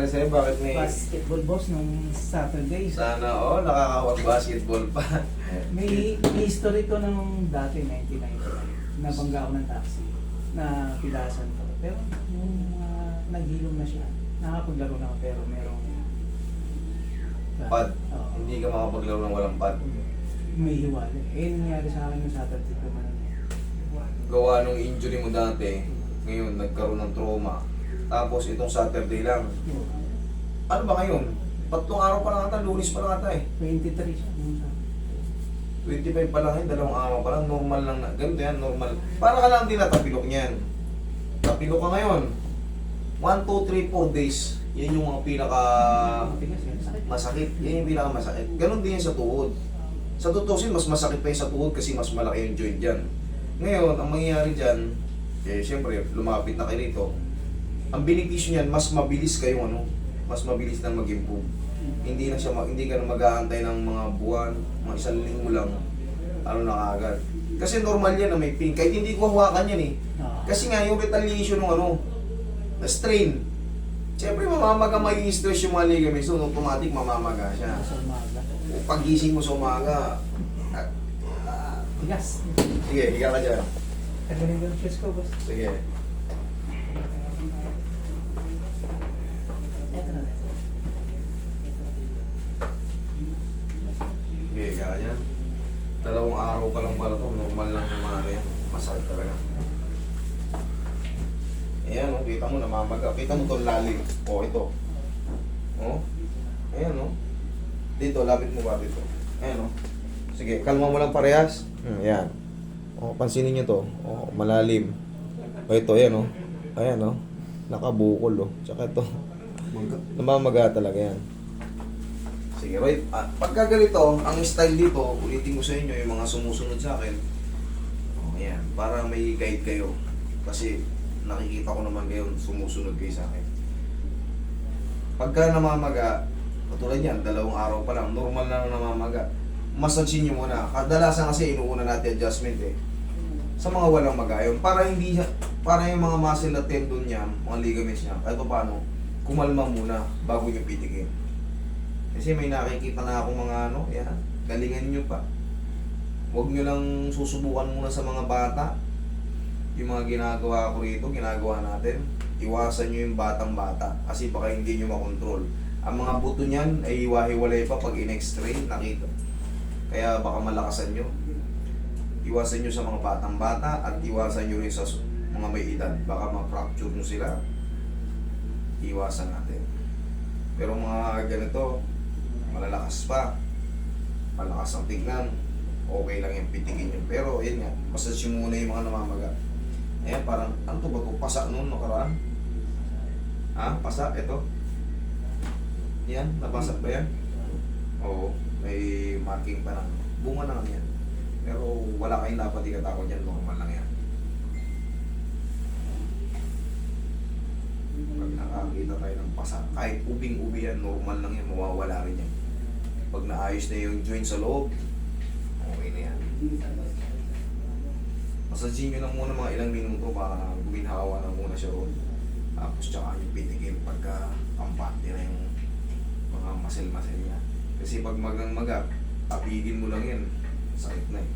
sa'yo? Bakit may... Basketball boss nung Saturday. Sana, nakakawag-basketball pa. May history ko nung dati, 1999. Nabangga ako ng taxi na pilasan ko. Pero nung naghilom na siya, nakapaglaro na ako pero merong... Pad. Oo. Hindi ka makapaglaro ng walang pad. May hiwalay. Nangyari sa akin nung Saturday ko na. Gawa nung injury mo dati, ngayon nagkaroon ng trauma. Tapos itong Saturday lang. Ano ba ngayon? 3 araw pa lang ata, Lunes pa lang ata eh. 23 siya. Nung sa... 25 pa lang yun, 2 araw pa lang, normal lang na. Ganito yan, normal. Para ka lang din natapilok niyan. Tapilok ka ngayon. 1, 2, 3, 4 days. Yan yung mga pinaka Matigas yan. Sakit. masakit. Yan yung pinaka masakit. Ganon din yan sa tuhod. Sa tutusin, mas masakit pa yung sa tuhod kasi mas malaki yung joint dyan. Ngayon, ang mangyayari dyan, siyempre, lumapit na kayo rito. Ang benepisyo niyan, mas mabilis kayong mas mabilis na mag-improve. Hindi ka na mag-aantay ng mga buwan, mga 1 linggo lang, na kaagad. Kasi normal yan na may pain. Kahit hindi ko hawakan yan eh. Kasi nga, yung retaliation ng na strain. Siyempre, mamamaga may stress yung mga ligaments. So, automatic mamamaga siya. Sa umaga. Pagising mo sa umaga, Tigas. sige, higa ka dyan. Kagaling yung chest ko boss. Sige. Eto na. Sige, higa ka dyan. 2 araw pa lang pala ito. Normal lang naman yan. Masakit talaga. Ayan, kita mo, namamaga. Kita mo itong lalim. Ito. Ayan, dito, lapit mo ba dito? Ayan, sige, kalma mo lang parehas. Ayan. Pansinin nyo to. Malalim. Ito, ayan, ayan, nakabukol, Tsaka ito. Namamaga talaga yan. Sige, right. Pagka ganito, ang style dito, ulitin ko sa inyo yung mga sumusunod sa akin. Ayan, para may guide kayo. Kasi nakikita ko naman kayo, sumusunod kayo sa akin. Pagka namamaga, katulad yan, 2 araw pa lang, normal na namamaga. Massage nyo muna. Kadalasan kasi inuuna natin adjustment sa mga walang magayon. Para yung mga muscle na tendon niya, mga ligaments niya, kahit paano, kumalma muna bago nyo pitikin. Kasi may nakikita na akong mga yan, galingan nyo pa. Huwag nyo lang susubukan muna sa mga bata. Yung mga ginagawa ko rito, ginagawa natin, iwasan nyo yung batang-bata kasi baka hindi nyo makontrol. Ang mga buto niyan ay hiwa-hiwalay pa pag in-x-ray, nakita. Kaya baka malakasan nyo. Iwasan nyo sa mga batang-bata at iwasan nyo rin sa mga may edad. Baka ma-fracture nyo sila. Iwasan natin. Pero mga ganito, malalakas pa. Malakas ang tignan. Okay lang yung pitikin nyo. Pero yun nga, massage nyo muna yung mga namamaga. Ayan, parang, ano to ba ito? Pasa noon, nakaraan? Pasa? Ito? Yan, nabasa ba yan? Oo, may marking pa ng bunga na yan. Pero wala kayong dapat ikatakot yan, normal lang yan. Pag nakakita tayo ng pasa, kahit ubing-ubi yan, normal lang yan, mawawala rin yan. Pag naayos na yung joint sa loob, okay na yan. Masasin nyo lang muna mga ilang minuto para guminhawa na muna siya ron. Tapos tsaka yung pitikin pagka kampante na yung mga muscle niya. Kasi pag magang-maga, tapigin mo lang yan, sakit na eh.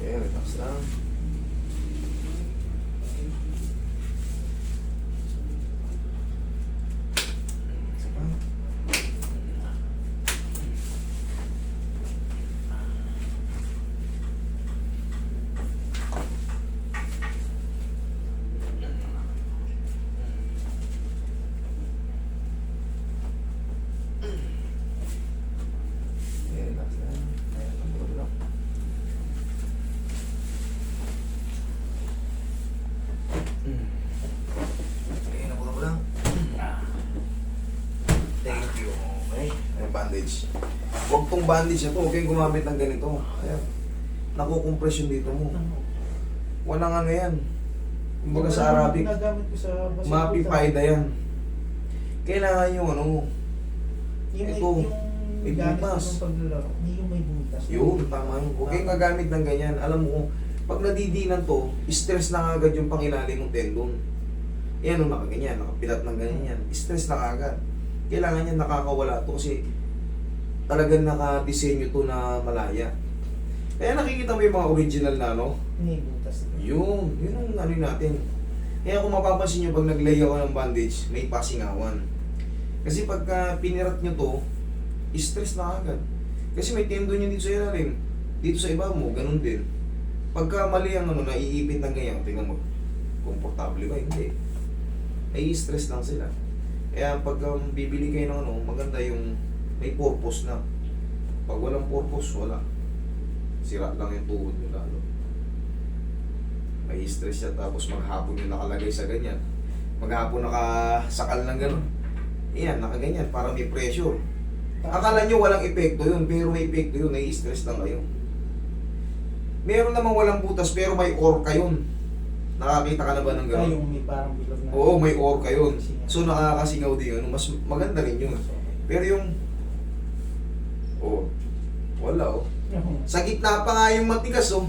Okay, relax lang. Isa pa. Okay, relax lang. Ayan, ang lang. Okay, nabuka mo lang. Thank you. Okay. Ay, bandage. Huwag tong bandage na to. Huwag kayong gumamit ng ganito. Ayan. Nakukompress yung dito mo. Walang yan. Kumbaga sa Arabic, Ginagamit ko sa basketball. mapipayda yan. Kailangan yung ano, Yung ito, may gamit butas. ng paglalaro, hindi yung may butas. Yun, tama yun. Huwag kayong gagamit ng ganyan. Alam mo, pag nadidinan to, stress na agad yung pangilalim ng tendon. Yan, nung nakaganyan, nakapilat ng ganyan yan. Stress na agad. Kailangan yan nakakawala to kasi talagang nakadesenyo to na malaya. Kaya nakikita mo yung mga original na ano, May butas. yun ang ano natin. Kaya kung mapapansin nyo, pag naglay ako ng bandage, may pasingawan. Kasi pagka pinirat nyo to, stress na agad. Kasi may tendon yun dito sa ilalim. Dito sa iba mo, ganun din. Pagka mali ang ano, naiipit ng ganyan, tingnan mo, komportable ba? Hindi. Ay stress lang sila. Kaya pag bibili kayo ng ano, maganda yung may purpose na. Pag walang purpose, wala. Sira lang yung tuhod nyo lalo. May stress siya tapos maghapon yung nakalagay sa ganyan. Maghapon nakasakal ng gano'n. Iyan, nakaganyan, para may pressure. Akala nyo walang epekto yun, pero may epekto yun, nai-stress lang kayo. Meron namang walang butas, pero may orca yun. Nakakita ka na ba ng Kaya gano'n? yung may parang bilog na. Oo, may orca yun. So nakakasingaw din yun, mas maganda rin yun. Pero yung... Oh, wala oh. Sa gitna pa nga yung matigas oh.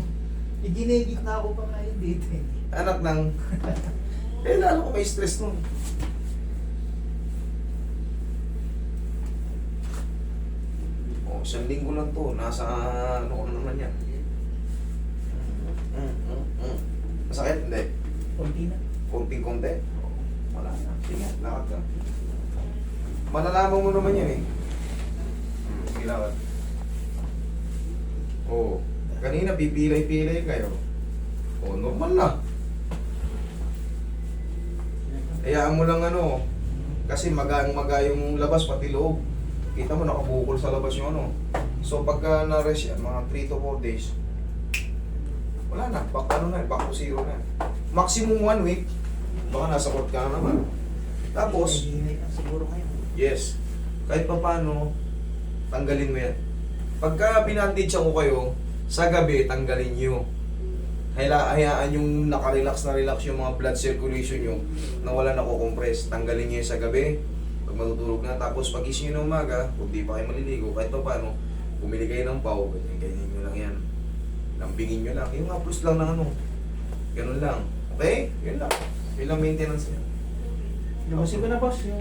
Iginigit na ako pa nga yun dito eh. Anak ng... Eh, lalo ko may stress nun. Oh, 1 linggo lang to. Nasa ano ko na naman yan. Masakit? Hindi. Konti na. Konting-konti. Wala na. Sige, lakad ka. Malalaman mo naman yan eh. Sige, lakad. Oo. Kanina pipilay-pilay kayo. Oo, normal na. Hayaan mo lang ano. Kasi maga yung labas pati loob. Kita mo nakabukol sa labas yung ano. So pagka na-rest yan, mga 3 to 4 days, wala na. Back ano na, back to zero na. Maximum 1 week. Baka nasa court ka na naman. Tapos, Iginigit na siguro ngayon. yes, kahit pa paano, tanggalin mo yan. Pagka binandage ako kayo, sa gabi, tanggalin nyo. Hayaan yung nakarelax na relax yung mga blood circulation nyo na wala nakukompress. Tanggalin nyo yun sa gabi, pag matutulog na. Tapos pag ising nyo ng umaga, kung di pa kayo maliligo, kahit pa paano, bumili kayo ng pau, ganyan nyo lang yan. Lambingin nyo lang. Yung haplos lang ng ano. Ganun lang. Okay? Yun lang. Yun lang maintenance nyo. Lumasin ko na boss yung